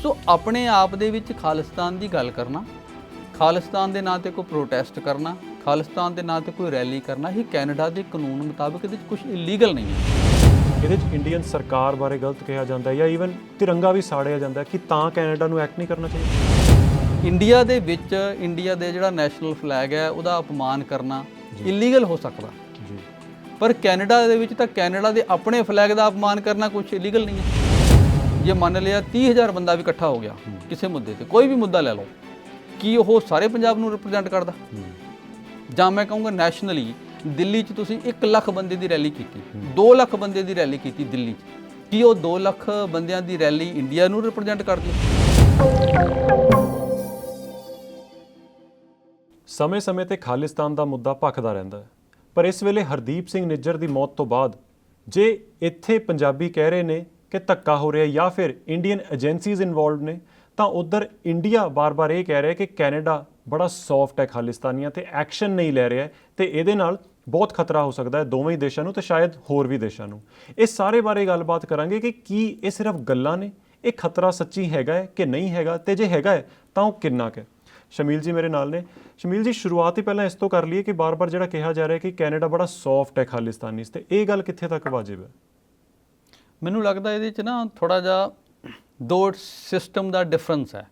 ਸੋ ਆਪਣੇ ਆਪ ਦੇ ਵਿੱਚ ਖਾਲਿਸਤਾਨ ਦੀ ਗੱਲ ਕਰਨਾ, ਖਾਲਿਸਤਾਨ ਦੇ ਨਾਂ 'ਤੇ ਕੋਈ ਪ੍ਰੋਟੈਸਟ ਕਰਨਾ, ਖਾਲਿਸਤਾਨ ਦੇ ਨਾਂ 'ਤੇ ਕੋਈ ਰੈਲੀ ਕਰਨਾ, ਇਹ ਕੈਨੇਡਾ ਦੇ ਕਾਨੂੰਨ ਮੁਤਾਬਕ ਇਹਦੇ 'ਚ ਕੁਝ ਇਲੀਗਲ ਨਹੀਂ ਹੈ। ਇਹਦੇ 'ਚ ਇੰਡੀਅਨ ਸਰਕਾਰ ਬਾਰੇ ਗਲਤ ਕਿਹਾ ਜਾਂਦਾ ਜਾਂ ਈਵਨ ਤਿਰੰਗਾ ਵੀ ਸਾੜਿਆ ਜਾਂਦਾ ਕਿ ਤਾਂ ਕੈਨੇਡਾ ਨੂੰ ਐਕਟ ਨਹੀਂ ਕਰਨਾ ਚਾਹੀਦਾ। ਇੰਡੀਆ ਦੇ ਵਿੱਚ ਇੰਡੀਆ ਦੇ ਜਿਹੜਾ ਨੈਸ਼ਨਲ ਫਲੈਗ ਹੈ ਉਹਦਾ ਅਪਮਾਨ ਕਰਨਾ ਇਲੀਗਲ ਹੋ ਸਕਦਾ ਜੀ, ਪਰ ਕੈਨੇਡਾ ਦੇ ਵਿੱਚ ਤਾਂ ਕੈਨੇਡਾ ਦੇ ਆਪਣੇ ਫਲੈਗ ਦਾ ਅਪਮਾਨ ਕਰਨਾ ਕੁਝ ਇਲੀਗਲ ਨਹੀਂ ਹੈ। ਜੇ ਮੰਨ ਲਿਆ 30,000 ਬੰਦਾ ਵੀ ਇਕੱਠਾ ਹੋ ਗਿਆ ਕਿਸੇ ਮੁੱਦੇ ਤੇ, ਕੋਈ ਵੀ ਮੁੱਦਾ ਲੈ ਲਓ, ਕੀ ਉਹ ਸਾਰੇ ਪੰਜਾਬ ਨੂੰ ਰਿਪਰੈਜ਼ੈਂਟ ਕਰਦਾ? ਜਾਂ ਮੈਂ ਕਹੂੰਗਾ ਨੈਸ਼ਨਲੀ ਦਿੱਲੀ 'ਚ ਤੁਸੀਂ 1 ਲੱਖ ਬੰਦੇ ਦੀ ਰੈਲੀ ਕੀਤੀ, 2 ਲੱਖ ਬੰਦੇ ਦੀ ਰੈਲੀ ਕੀਤੀ ਦਿੱਲੀ 'ਚ, ਕੀ ਉਹ 2 ਲੱਖ ਬੰਦਿਆਂ ਦੀ ਰੈਲੀ ਇੰਡੀਆ ਨੂੰ ਰਿਪਰੈਜ਼ੈਂਟ ਕਰਦੀ? ਸਮੇਂ-ਸਮੇਂ ਤੇ ਖਾਲਿਸਤਾਨ ਦਾ ਮੁੱਦਾ ਭਖਦਾ ਰਹਿੰਦਾ ਹੈ, ਪਰ ਇਸ ਵੇਲੇ ਹਰਦੀਪ ਸਿੰਘ ਨਿੱਜਰ ਦੀ ਮੌਤ ਤੋਂ ਬਾਅਦ ਜੇ ਇੱਥੇ ਪੰਜਾਬੀ ਕਹਿ ਰਹੇ ਨੇ ਕਿ ਧੱਕਾ ਹੋ ਰਿਹਾ ਜਾਂ ਫਿਰ ਇੰਡੀਅਨ ਏਜੰਸੀਜ਼ ਇਨਵੋਲਵਡ ਨੇ, ਤਾਂ ਉੱਧਰ ਇੰਡੀਆ ਬਾਰ-ਬਾਰ ਇਹ ਕਹਿ ਰਿਹਾ ਕਿ ਕੈਨੇਡਾ ਬੜਾ ਸੌਫਟ ਹੈ ਖਾਲਿਸਤਾਨੀਆਂ ਤੇ ਐਕਸ਼ਨ ਨਹੀਂ ਲੈ ਰਿਹਾ ਤੇ ਇਹਦੇ ਨਾਲ ਬਹੁਤ ਖਤਰਾ ਹੋ ਸਕਦਾ ਹੈ ਦੋਵੇਂ ਹੀ ਦੇਸ਼ਾਂ ਨੂੰ ਤੇ ਸ਼ਾਇਦ ਹੋਰ ਵੀ ਦੇਸ਼ਾਂ ਨੂੰ। ਇਸ ਸਾਰੇ ਬਾਰੇ ਗੱਲਬਾਤ ਕਰਾਂਗੇ ਕਿ ਕੀ ਇਹ ਸਿਰਫ ਗੱਲਾਂ ਨੇ, ਇਹ ਖਤਰਾ ਸੱਚੀ ਹੈਗਾ ਹੈ ਕਿ ਨਹੀਂ ਹੈਗਾ, ਤੇ ਜੇ ਹੈਗਾ ਹੈ ਤਾਂ ਉਹ ਕਿੰਨਾ ਕੁ ਹੈ। ਸ਼ਮੀਲ ਜੀ ਮੇਰੇ ਨਾਲ ਨੇ। ਸ਼ਮੀਲ ਜੀ, ਸ਼ੁਰੂਆਤ ਹੀ ਪਹਿਲਾਂ ਇਸ ਤੋਂ ਕਰ ਲਈਏ ਕਿ ਬਾਰ-ਬਾਰ ਜਿਹੜਾ ਕਿਹਾ ਜਾ ਰਿਹਾ ਕਿ ਕੈਨੇਡਾ ਬੜਾ ਸੌਫਟ ਹੈ ਖਾਲਿਸਤਾਨੀ, ਤੇ ਇਹ ਗੱਲ ਕਿੱਥੇ ਤੱਕ ਵਾਜਿਬ ਹੈ? ਮੈਨੂੰ ਲੱਗਦਾ ਇਹਦੇ 'ਚ ਨਾ ਥੋੜ੍ਹਾ ਜਿਹਾ ਦੋ ਸਿਸਟਮ ਦਾ ਡਿਫਰੈਂਸ ਹੈ,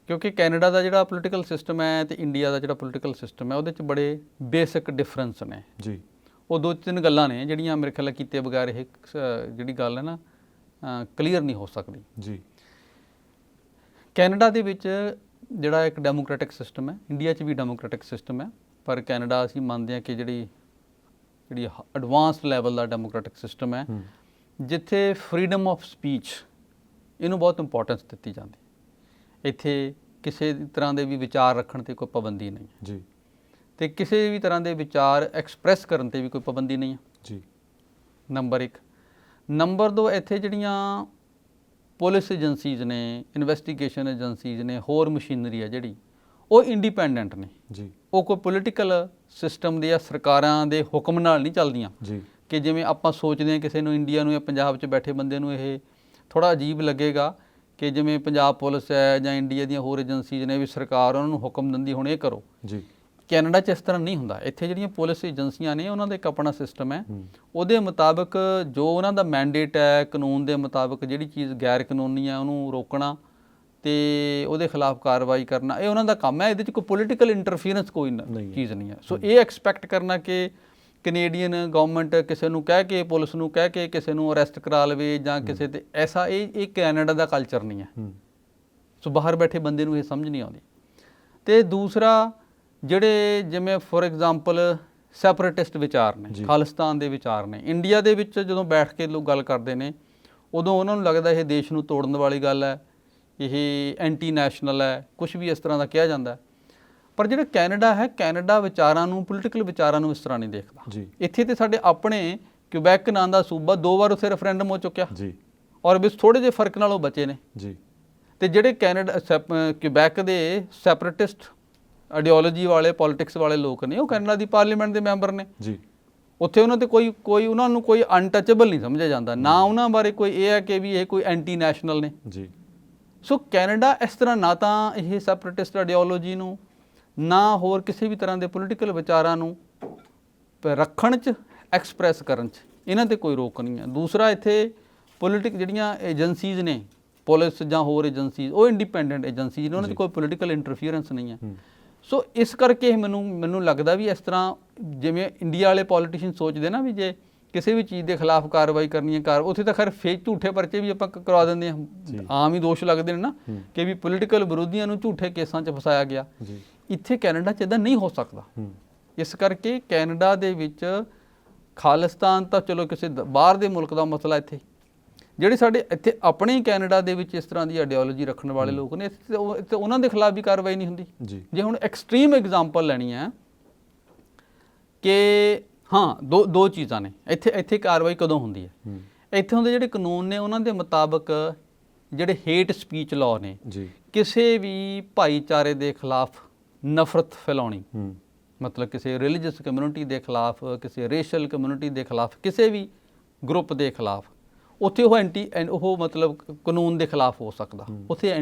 ਕਿਉਂਕਿ ਕੈਨੇਡਾ ਦਾ ਜਿਹੜਾ ਪੋਲੀਟੀਕਲ ਸਿਸਟਮ ਹੈ ਤੇ ਇੰਡੀਆ ਦਾ ਜਿਹੜਾ ਪੋਲੀਟੀਕਲ ਸਿਸਟਮ ਹੈ ਉਹਦੇ 'ਚ ਬੜੇ ਬੇਸਿਕ ਡਿਫਰੈਂਸ ਨੇ ਜੀ। ਉਹ 2-3 ਗੱਲਾਂ ਨੇ ਜਿਹੜੀਆਂ ਮੇਰੇ ਖਿਆਲ ਕੀਤੇ ਬਗੈਰ ਇਹ ਜਿਹੜੀ ਗੱਲ ਹੈ ਨਾ ਕਲੀਅਰ ਨਹੀਂ ਹੋ ਸਕਦੀ ਜੀ। ਕੈਨੇਡਾ ਦੇ ਵਿੱਚ ਜਿਹੜਾ ਇੱਕ ਡੈਮੋਕ੍ਰੈਟਿਕ ਸਿਸਟਮ ਹੈ, ਇੰਡੀਆ 'ਚ ਵੀ ਡੈਮੋਕ੍ਰੈਟਿਕ ਸਿਸਟਮ ਹੈ, ਪਰ ਕੈਨੇਡਾ ਅਸੀਂ ਮੰਨਦੇ ਹਾਂ ਕਿ ਜਿਹੜੀ ਐਡਵਾਂਸਡ ਲੈਵਲ ਦਾ ਡੈਮੋਕ੍ਰੈਟਿਕ ਸਿਸਟਮ ਹੈ, ਜਿੱਥੇ ਫਰੀडम ਆਫ ਸਪੀਚ ਇਹਨੂੰ ਬਹੁਤ ਇੰਪੋਰਟੈਂਸ ਦਿੱਤੀ ਜਾਂਦੀ। ਇੱਥੇ ਕਿਸੇ ਤਰ੍ਹਾਂ ਦੇ ਵੀ ਵਿਚਾਰ ਰੱਖਣ 'ਤੇ ਕੋਈ ਪਾਬੰਦੀ ਨਹੀਂ ਹੈ ਜੀ, ਅਤੇ ਕਿਸੇ ਵੀ ਤਰ੍ਹਾਂ ਦੇ ਵਿਚਾਰ ਐਕਸਪ੍ਰੈਸ ਕਰਨ 'ਤੇ ਵੀ ਕੋਈ ਪਾਬੰਦੀ ਨਹੀਂ ਹੈ ਜੀ। ਨੰਬਰ 1। ਨੰਬਰ 2, ਇੱਥੇ ਜਿਹੜੀਆਂ ਪੁਲਿਸ ਏਜੰਸੀਜ਼ ਨੇ, ਇਨਵੈਸਟੀਗੇਸ਼ਨ ਏਜੰਸੀਜ਼ ਨੇ, ਹੋਰ ਮਸ਼ੀਨਰੀ ਹੈ ਜਿਹੜੀ, ਉਹ ਇੰਡੀਪੈਂਡੈਂਟ ਨੇ ਜੀ। ਉਹ ਕੋਈ ਪੋਲੀਟੀਕਲ ਸਿਸਟਮ ਦੇ ਜਾਂ ਸਰਕਾਰਾਂ ਦੇ ਹੁਕਮ ਨਾਲ ਨਹੀਂ ਚੱਲਦੀਆਂ ਜੀ। ਕਿ ਜਿਵੇਂ ਆਪਾਂ ਸੋਚਦੇ ਹਾਂ ਕਿਸੇ ਨੂੰ ਇੰਡੀਆ ਨੂੰ ਜਾਂ ਪੰਜਾਬ 'ਚ ਬੈਠੇ ਬੰਦੇ ਨੂੰ ਇਹ ਥੋੜ੍ਹਾ ਅਜੀਬ ਲੱਗੇਗਾ ਕਿ ਜਿਵੇਂ ਪੰਜਾਬ ਪੁਲਿਸ ਹੈ ਜਾਂ ਇੰਡੀਆ ਦੀਆਂ ਹੋਰ ਏਜੰਸੀਜ਼ ਨੇ ਵੀ ਸਰਕਾਰ ਉਹਨਾਂ ਨੂੰ ਹੁਕਮ ਦਿੰਦੀ ਹੁਣ ਇਹ ਕਰੋ। ਜੀ। ਕੈਨੇਡਾ 'ਚ ਇਸ ਤਰ੍ਹਾਂ ਨਹੀਂ ਹੁੰਦਾ। ਇੱਥੇ ਜਿਹੜੀਆਂ ਪੁਲਿਸ ਏਜੰਸੀਆਂ ਨੇ ਉਹਨਾਂ ਦਾ ਇੱਕ ਆਪਣਾ ਸਿਸਟਮ ਹੈ, ਉਹਦੇ ਮੁਤਾਬਕ ਜੋ ਉਹਨਾਂ ਦਾ ਮੈਂਡੇਟ ਹੈ, ਕਾਨੂੰਨ ਦੇ ਮੁਤਾਬਕ ਜਿਹੜੀ ਚੀਜ਼ ਗੈਰ ਕਾਨੂੰਨੀ ਹੈ ਉਹਨੂੰ ਰੋਕਣਾ ਅਤੇ ਉਹਦੇ ਖਿਲਾਫ ਕਾਰਵਾਈ ਕਰਨਾ, ਇਹ ਉਹਨਾਂ ਦਾ ਕੰਮ ਹੈ। ਇਹਦੇ 'ਚ ਕੋਈ ਪੋਲੀਟੀਕਲ ਇੰਟਰਫੀਅਰੈਂਸ ਕੋਈ ਚੀਜ਼ ਨਹੀਂ ਹੈ। ਸੋ ਇਹ ਐਕਸਪੈਕਟ ਕਰਨਾ ਕਿ ਕੈਨੇਡੀਅਨ ਗਵਰਨਮੈਂਟ ਕਿਸੇ ਨੂੰ ਕਹਿ ਕੇ, ਪੁਲਿਸ ਨੂੰ ਕਹਿ ਕੇ ਕਿਸੇ ਨੂੰ ਅਰੈਸਟ ਕਰਾ ਲਵੇ ਜਾਂ ਕਿਸੇ 'ਤੇ ਐਸਾ, ਇਹ ਕੈਨੇਡਾ ਦਾ ਕਲਚਰ ਨਹੀਂ ਹੈ। ਸੋ ਬਾਹਰ ਬੈਠੇ ਬੰਦੇ ਨੂੰ ਇਹ ਸਮਝ ਨਹੀਂ ਆਉਂਦੀ। ਅਤੇ ਦੂਸਰਾ, ਜਿਹੜੇ ਜਿਵੇਂ ਫੋਰ ਐਗਜ਼ਾਮਪਲ ਸੈਪਰੇਟਿਸਟ ਵਿਚਾਰ ਨੇ, ਖਾਲਿਸਤਾਨ ਦੇ ਵਿਚਾਰ ਨੇ, ਇੰਡੀਆ ਦੇ ਵਿੱਚ ਜਦੋਂ ਬੈਠ ਕੇ ਲੋਕ ਗੱਲ ਕਰਦੇ ਨੇ ਉਦੋਂ ਉਹਨਾਂ ਨੂੰ ਲੱਗਦਾ ਇਹ ਦੇਸ਼ ਨੂੰ ਤੋੜਨ ਵਾਲੀ ਗੱਲ ਹੈ, ਇਹ ਐਂਟੀ ਨੈਸ਼ਨਲ ਹੈ, ਕੁਛ ਵੀ ਇਸ ਤਰ੍ਹਾਂ ਦਾ ਕਿਹਾ ਜਾਂਦਾ। ਪਰ ਜਿਹੜਾ ਕੈਨੇਡਾ ਹੈ, ਕੈਨੇਡਾ ਵਿਚਾਰਾਂ ਨੂੰ, ਪੋਲੀਟੀਕਲ ਵਿਚਾਰਾਂ ਨੂੰ ਇਸ ਤਰ੍ਹਾਂ ਨਹੀਂ ਦੇਖਦਾ। ਇੱਥੇ ਤੇ ਸਾਡੇ ਆਪਣੇ ਕਿਊਬੈਕ ਨਾਂ ਦਾ ਸੂਬਾ 2 ਵਾਰ ਉੱਥੇ ਰੈਫਰੈਂਡਮ ਹੋ ਚੁੱਕਿਆ ਔਰ ਵੀ ਥੋੜ੍ਹੇ ਜਿਹੇ ਫਰਕ ਨਾਲ ਉਹ ਬਚੇ ਨੇ। ਅਤੇ ਜਿਹੜੇ ਕਿਊਬੈਕ ਦੇ ਸੈਪਰੇਟਿਸਟ ਆਈਡੀਓਲੋਜੀ ਵਾਲੇ, ਪੋਲੀਟਿਕਸ ਵਾਲੇ ਲੋਕ ਨੇ, ਉਹ ਕੈਨੇਡਾ ਦੀ ਪਾਰਲੀਮੈਂਟ ਦੇ ਮੈਂਬਰ ਨੇ। ਉੱਥੇ ਉਹਨਾਂ 'ਤੇ ਕੋਈ ਉਹਨਾਂ ਨੂੰ ਕੋਈ ਅਨਟੱਚੇਬਲ ਨਹੀਂ ਸਮਝਿਆ ਜਾਂਦਾ, ਨਾ ਉਹਨਾਂ ਬਾਰੇ ਕੋਈ ਇਹ ਹੈ ਕਿ ਵੀ ਇਹ ਕੋਈ ਐਂਟੀ ਨੈਸ਼ਨਲ ਨੇ। ਸੋ ਕੈਨੇਡਾ ਇਸ ਤਰ੍ਹਾਂ ਨਾ ਤਾਂ ਇਹ ਸੈਪਰੇਟਿਸਟ ਆਈਡੀਓਲੋਜੀ ਨੂੰ, ਨਾ ਹੋਰ ਕਿਸੇ ਵੀ ਤਰ੍ਹਾਂ ਦੇ ਪੋਲੀਟੀਕਲ ਵਿਚਾਰਾਂ ਨੂੰ ਰੱਖਣ 'ਚ, ਐਕਸਪ੍ਰੈਸ ਕਰਨ 'ਚ ਇਹਨਾਂ 'ਤੇ ਕੋਈ ਰੋਕ ਨਹੀਂ ਹੈ। ਦੂਸਰਾ, ਇੱਥੇ ਜਿਹੜੀਆਂ ਏਜੰਸੀਜ਼ ਨੇ, ਪੁਲਿਸ ਜਾਂ ਹੋਰ ਏਜੰਸੀਜ਼, ਉਹ ਇੰਡੀਪੈਂਡੈਂਟ ਏਜੰਸੀਜ਼ ਨੇ, ਉਹਨਾਂ 'ਚ ਕੋਈ ਪੋਲੀਟੀਕਲ ਇੰਟਰਫੀਅਰੈਂਸ ਨਹੀਂ ਹੈ। ਸੋ ਇਸ ਕਰਕੇ ਮੈਨੂੰ ਲੱਗਦਾ ਵੀ ਇਸ ਤਰ੍ਹਾਂ ਜਿਵੇਂ ਇੰਡੀਆ ਵਾਲੇ ਪੋਲੀਟੀਸ਼ੀਅਨ ਸੋਚਦੇ ਨਾ ਵੀ ਜੇ ਕਿਸੇ ਵੀ ਚੀਜ਼ ਦੇ ਖਿਲਾਫ ਕਾਰਵਾਈ ਕਰਨੀ ਹੈ, ਉੱਥੇ ਤਾਂ ਖੈਰ ਝੂਠੇ ਪਰਚੇ ਵੀ ਆਪਾਂ ਕਰਵਾ ਦਿੰਦੇ ਹਾਂ, ਆਮ ਹੀ ਦੋਸ਼ ਲੱਗਦੇ ਨੇ ਨਾ ਕਿ ਵੀ ਪੋਲੀਟੀਕਲ ਵਿਰੋਧੀਆਂ ਨੂੰ ਝੂਠੇ ਕੇਸਾਂ 'ਚ ਫਸਾਇਆ ਗਿਆ। ਇੱਥੇ ਕੈਨੇਡਾ 'ਚ ਇੱਦਾਂ ਨਹੀਂ ਹੋ ਸਕਦਾ। ਇਸ ਕਰਕੇ ਕੈਨੇਡਾ ਦੇ ਵਿੱਚ ਖਾਲਿਸਤਾਨ ਤਾਂ ਚਲੋ ਕਿਸੇ ਬਾਹਰ ਦੇ ਮੁਲਕ ਦਾ ਮਸਲਾ, ਇੱਥੇ ਜਿਹੜੇ ਸਾਡੇ ਇੱਥੇ ਆਪਣੇ ਹੀ ਕੈਨੇਡਾ ਦੇ ਵਿੱਚ ਇਸ ਤਰ੍ਹਾਂ ਦੀ ਆਈਡੀਓਲੋਜੀ ਰੱਖਣ ਵਾਲੇ ਲੋਕ ਨੇ, ਇੱਥੇ ਉਹਨਾਂ ਦੇ ਖਿਲਾਫ ਵੀ ਕਾਰਵਾਈ ਨਹੀਂ ਹੁੰਦੀ। ਜੇ ਹੁਣ ਐਕਸਟ੍ਰੀਮ ਐਗਜ਼ਾਮਪਲ ਲੈਣੀ ਹੈ ਕਿ ਹਾਂ, ਦੋ ਚੀਜ਼ਾਂ ਨੇ ਇੱਥੇ ਕਾਰਵਾਈ ਕਦੋਂ ਹੁੰਦੀ ਹੈ। ਇੱਥੋਂ ਦੇ ਜਿਹੜੇ ਕਾਨੂੰਨ ਨੇ ਉਹਨਾਂ ਦੇ ਮੁਤਾਬਕ ਜਿਹੜੇ ਹੇਟ ਸਪੀਚ ਲਾਅ ਨੇ, ਕਿਸੇ ਵੀ ਭਾਈਚਾਰੇ ਦੇ ਖਿਲਾਫ ਨਫ਼ਰਤ ਫੈਲਾਉਣੀ, ਮਤਲਬ ਕਿਸੇ ਰਿਲੀਜੀਅਸ ਕਮਿਊਨਿਟੀ ਦੇ ਖਿਲਾਫ, ਕਿਸੇ ਰੇਸ਼ਲ ਕਮਿਊਨਿਟੀ ਦੇ ਖਿਲਾਫ, ਕਿਸੇ ਵੀ ਗਰੁੱਪ ਦੇ ਖਿਲਾਫ, ਉੱਥੇ ਉਹ ਮਤਲਬ ਕਾਨੂੰਨ ਦੇ ਖਿਲਾਫ ਹੋ ਸਕਦਾ। ਉੱਥੇ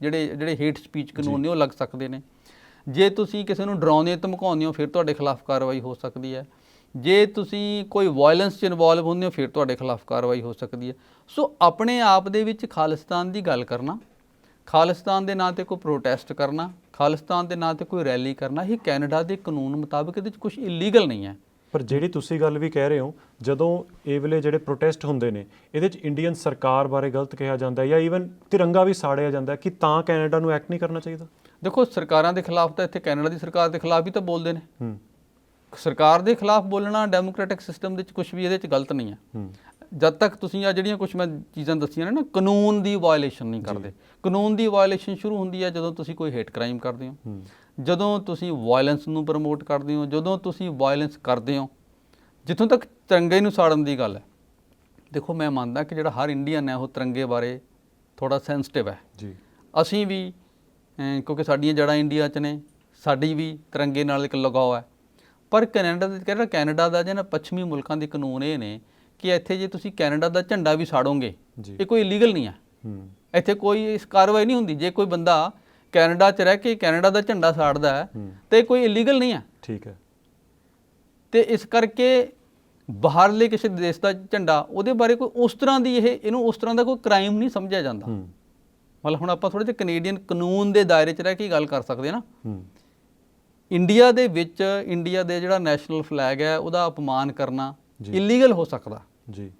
ਜਿਹੜੇ ਹੇਟ ਸਪੀਚ ਕਾਨੂੰਨ ਨੇ ਉਹ ਲੱਗ ਸਕਦੇ ਨੇ। ਜੇ ਤੁਸੀਂ ਕਿਸੇ ਨੂੰ ਡਰਾਉਂਦੇ ਧਮਕਾਉਂਦੇ ਹੋ ਫਿਰ ਤੁਹਾਡੇ ਖਿਲਾਫ ਕਾਰਵਾਈ ਹੋ ਸਕਦੀ ਹੈ। ਜੇ ਤੁਸੀਂ ਕੋਈ ਵਾਇਲੈਂਸ 'ਚ ਇਨਵੋਲਵ ਹੁੰਦੇ ਹੋ ਫਿਰ ਤੁਹਾਡੇ ਖਿਲਾਫ ਕਾਰਵਾਈ ਹੋ ਸਕਦੀ ਹੈ। ਸੋ ਆਪਣੇ ਆਪ ਦੇ ਵਿੱਚ ਖਾਲਿਸਤਾਨ ਦੀ ਗੱਲ ਕਰਨਾ, ਖਾਲਿਸਤਾਨ ਦੇ ਨਾਂ 'ਤੇ ਕੋਈ ਪ੍ਰੋਟੈਸਟ ਕਰਨਾ, ਖਾਲਿਸਤਾਨ ਦੇ ਨਾਂ 'ਤੇ ਕੋਈ ਰੈਲੀ ਕਰਨਾ, ਇਹ ਕੈਨੇਡਾ ਦੇ ਕਾਨੂੰਨ ਮੁਤਾਬਕ ਇਹਦੇ 'ਚ ਕੁਝ ਇਲੀਗਲ ਨਹੀਂ ਹੈ। ਪਰ ਜਿਹੜੀ ਤੁਸੀਂ ਗੱਲ ਵੀ ਕਹਿ ਰਹੇ ਹੋ, ਜਦੋਂ ਇਹ ਵੇਲੇ ਜਿਹੜੇ ਪ੍ਰੋਟੈਸਟ ਹੁੰਦੇ ਨੇ ਇਹਦੇ 'ਚ ਇੰਡੀਅਨ ਸਰਕਾਰ ਬਾਰੇ ਗਲਤ ਕਿਹਾ ਜਾਂਦਾ ਜਾਂ ਈਵਨ ਤਿਰੰਗਾ ਵੀ ਸਾੜਿਆ ਜਾਂਦਾ, ਕਿ ਤਾਂ ਕੈਨੇਡਾ ਨੂੰ ਐਕਟ ਨਹੀਂ ਕਰਨਾ ਚਾਹੀਦਾ? ਦੇਖੋ, ਸਰਕਾਰਾਂ ਦੇ ਖਿਲਾਫ ਤਾਂ ਇੱਥੇ ਕੈਨੇਡਾ ਦੀ ਸਰਕਾਰ ਦੇ ਖਿਲਾਫ ਵੀ ਤਾਂ ਬੋਲਦੇ ਨੇ। ਸਰਕਾਰ ਦੇ ਖਿਲਾਫ ਬੋਲਣਾ ਡੈਮੋਕ੍ਰੈਟਿਕ ਸਿਸਟਮ ਦੇ ਵਿੱਚ ਕੁਝ ਵੀ ਇਹਦੇ 'ਚ ਗਲਤ ਨਹੀਂ ਹੈ। ਜਦ ਤੱਕ ਤੁਸੀਂ ਆ ਜਿਹੜੀਆਂ ਕੁਝ ਮੈਂ ਚੀਜ਼ਾਂ ਦੱਸੀਆਂ ਨੇ ਨਾ, ਕਾਨੂੰਨ ਦੀ ਵਾਇਲੇਸ਼ਨ ਨਹੀਂ ਕਰਦੇ। ਕਾਨੂੰਨ ਦੀ ਵਾਇਲੇਸ਼ਨ ਸ਼ੁਰੂ ਹੁੰਦੀ ਹੈ ਜਦੋਂ ਤੁਸੀਂ ਕੋਈ ਹੇਟ ਕ੍ਰਾਈਮ ਕਰਦੇ ਹੋ, ਜਦੋਂ ਤੁਸੀਂ ਵਾਇਲੈਂਸ ਨੂੰ ਪ੍ਰਮੋਟ ਕਰਦੇ ਹੋ, ਜਦੋਂ ਤੁਸੀਂ ਵਾਇਲੈਂਸ ਕਰਦੇ ਹੋ। ਜਿੱਥੋਂ ਤੱਕ ਤਿਰੰਗੇ ਨੂੰ ਸਾੜਨ ਦੀ ਗੱਲ ਹੈ, ਦੇਖੋ ਮੈਂ ਮੰਨਦਾ ਕਿ ਜਿਹੜਾ ਹਰ ਇੰਡੀਅਨ ਹੈ ਉਹ ਤਿਰੰਗੇ ਬਾਰੇ ਥੋੜ੍ਹਾ ਸੈਂਸਿਟਿਵ ਹੈ ਜੀ। ਅਸੀਂ ਵੀ ਕਿਉਂਕਿ ਸਾਡੀਆਂ ਜੜ੍ਹਾਂ ਇੰਡੀਆ 'ਚ ਨੇ, ਸਾਡੀ ਵੀ ਤਿਰੰਗੇ ਨਾਲ ਇੱਕ ਲਗਾਓ ਹੈ। ਪਰ ਕੈਨੇਡਾ ਦਾ ਜਾਂ ਪੱਛਮੀ ਮੁਲਕਾਂ ਦੇ ਕਾਨੂੰਨ ਇਹ ਨੇ ਕਿ ਇੱਥੇ ਜੇ ਤੁਸੀਂ ਕੈਨੇਡਾ ਦਾ ਝੰਡਾ ਵੀ ਸਾੜੋਗੇ ਇਹ ਕੋਈ ਇਲੀਗਲ ਨਹੀਂ ਹੈ। ਇੱਥੇ ਕੋਈ ਇਸ ਕਾਰਵਾਈ ਨਹੀਂ ਹੁੰਦੀ। ਜੇ ਕੋਈ ਬੰਦਾ ਕੈਨੇਡਾ 'ਚ ਰਹਿ ਕੇ ਕੈਨੇਡਾ ਦਾ ਝੰਡਾ ਸਾੜਦਾ ਹੈ ਤੇ ਕੋਈ ਇਲੀਗਲ ਨਹੀਂ ਹੈ। ਠੀਕ ਹੈ। ਤੇ ਇਸ ਕਰਕੇ ਬਾਹਰਲੇ ਕਿਸੇ ਦੇਸ਼ ਦਾ ਝੰਡਾ, ਉਹਦੇ ਬਾਰੇ ਕੋਈ ਉਸ ਤਰ੍ਹਾਂ ਦੀ ਇਹਨੂੰ ਉਸ ਤਰ੍ਹਾਂ ਦਾ ਕੋਈ ਕ੍ਰਾਈਮ ਨਹੀਂ ਸਮਝਿਆ ਜਾਂਦਾ। ਮਤਲਬ ਹੁਣ ਆਪਾਂ ਥੋੜ੍ਹੇ ਜਿਹੇ ਕੈਨੇਡੀਅਨ ਕਾਨੂੰਨ ਦੇ ਦਾਇਰੇ 'ਚ ਰਹਿ ਕੇ ਗੱਲ ਕਰ ਸਕਦੇ ਹਾਂ ਨਾ। ਇੰਡੀਆ ਦੇ ਵਿੱਚ ਇੰਡੀਆ ਦੇ ਜਿਹੜਾ ਨੈਸ਼ਨਲ ਫਲੈਗ ਹੈ ਉਹਦਾ ਅਪਮਾਨ ਕਰਨਾ ਇਲੀਗਲ ਹੋ ਸਕਦਾ ਜੀ,